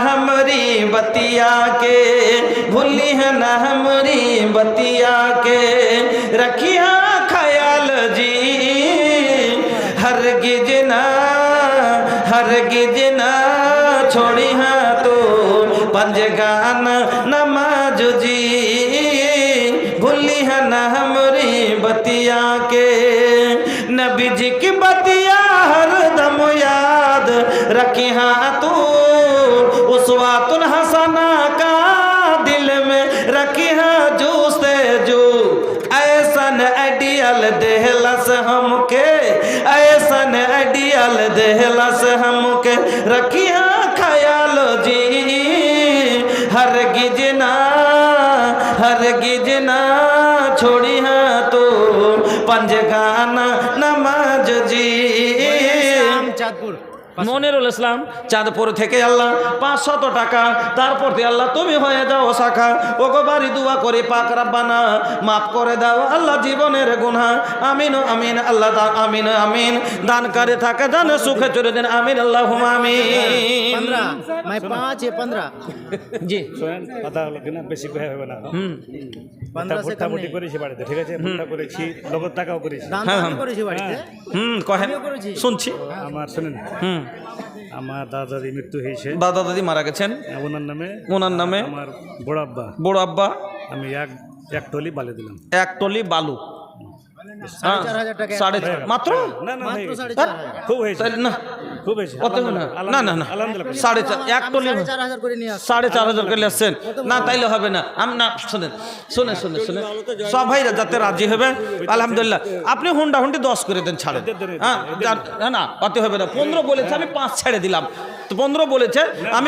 हमरी बतिया के, भूली है ना हमरी बतिया के, रखिया ख्याल जी हरगिज ना छोड़ी हाँ तो पंजगान नमाज जी, भूली है ना हमरी बतिया के। नबी जी की बतिया हर दम याद रखी हाँ तू, उसवातुल हसना का दिल में रखी हाँ जू से जू, ऐसन आइडियल देहलस हमके, ऐसन आइडियल देहलस हमके, रखी हाँ ख्याल जी हरगिज ना छोड़ी हाँ तो पंजगाना नमाज जी। মনিরুল ইসলাম চাঁদপুর থেকে আল্লাহ 500 টাকা, তারপর আল্লাহ তুমি হয়ে যাও শাখা, ওগো বাড়ি দোয়া করে পাক রব্বানা মাফ করে দাও আল্লাহ জীবনের গুনাহ, আমিন আমিন আল্লাহ আমিন আমিন, দান করে থাকে জানে সুখে চলে দেন, আমিন আল্লাহুম্মা আমিন। 15 मैं 5 है 15 জি শোনেন কথা হলো কিনা বেশি কয়ে হবে না। 15 से कम মোটামুটি করেছি বাড়িতে, ঠিক আছে? ভুট্টা করেছি, নগদ টাকাও করেছি। দান করেছি বাড়িতে। কহেন শুনছি। আমার শোনেন, আমার দাদা দাদি মৃত্যু হয়েছে, দাদা দাদি মারা গেছেন, ওনার নামে আমার বড় আব্বা, আমি এক টলি বালি দিলাম, 1 টলি বালু, 4,500 টাকা মাত্র না না মাত্র 4,500 খুব হয়েছে, না খুব হয়েছে, কত না না না না আলহামদুলিল্লাহ 4.5 1 টলি 4,500 করে নিয়ে আসো। 4,500 করে আসছেন না, তাইলে হবে না। আমি না শুনে সব ভাইরা যাতে রাজি হবে আলহামদুলিল্লাহ। আপনি হুন্ডা 10 করে দেন, ছাড়েন। হ্যাঁ না অত হবে না, 15 বলেছে আমি 5 ছেড়ে দিলাম, তো 15 বলেছে আমি